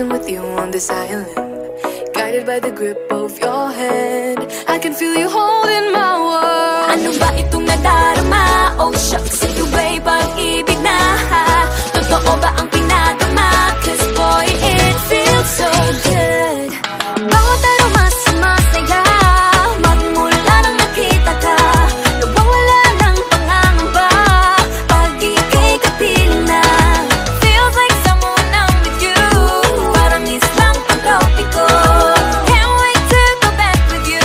walking with you on this island, guided by the grip of your hand. I can feel you holding my world. Ano ba itong nadarama? Oh shucks, ito ba'y pag-ibig na? Totoo ba ang pinadama? Cause boy, it feels so good. Bawat aroma sumasaya, magmula nang nakita ka. Nawawala ng pangangamba pag ika'y kapiling na. Feels like someone I'm with you, parang islang pagtropiko. Can't wait to go back with you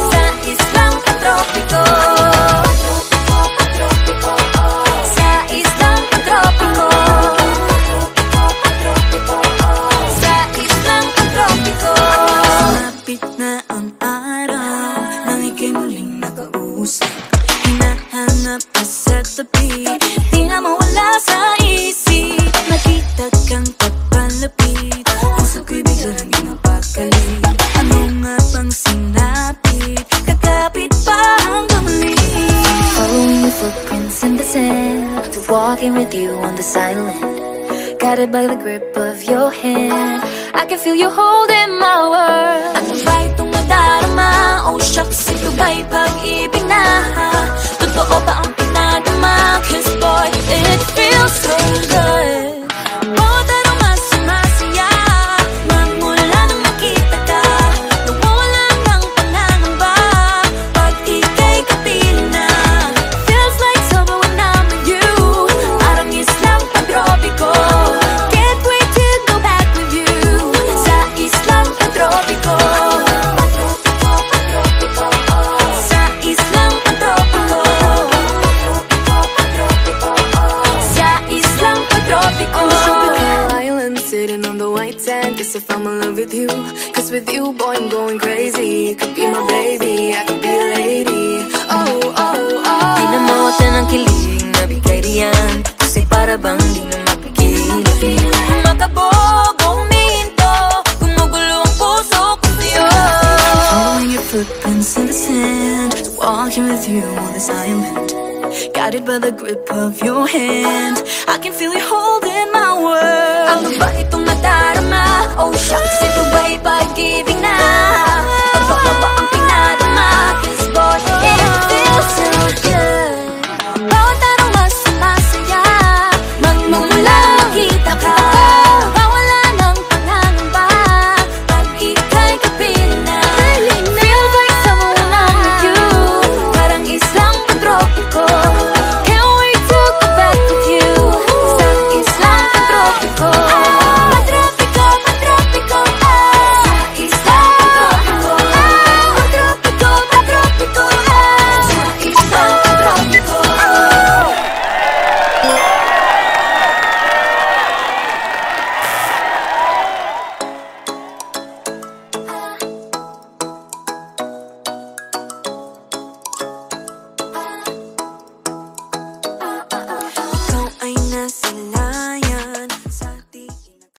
sa islang pagtropiko. Sa islang pagtropiko. Sa islang pagtropiko. Malapit na ang araw nang ika'y muling nakausap. Hinahanap ka sa tabi, di na mawala sa isip. Nakita kang papalapit, puso ko'y biglang pinapakali. Ano nga bang sinapit? Kakapit pa hanggang muli. Following your footprints in the sand, to walking with you on this island, guided by the grip of your hand. I can feel you holding my world. Ano ba itong nadarama? Oh shucks, ito ba'y pag-ibig na? Totoo ba ang pinadama? Cause boy, it feels so good. Bawat aroma sumasaya, magmula nang nakita ka. Nawawala ng pangangamba pag ika'y kapiling na. Feels like summer when I'm with you, parang islang pagtropiko. Can't wait to go back with you sa islang pagtropiko. Sa islang pagtropiko. Sa islang pagtropiko. On the tropical island, sitting on the white sand, guess if I'm in love with you. Cause with you, boy, I'm going crazy. You could be my baby, I could be a lady. Oh, oh, oh. Di na mawata ng kilig na bigay riyan, kasi para bang di na mapigil. Makabog, huminto, gumugulo ang puso ko sa'yo. Following your footprints in the sand, walking with you on this island, guided by the grip of your hand. I can feel you holding my world. Ano ba itong nadarama?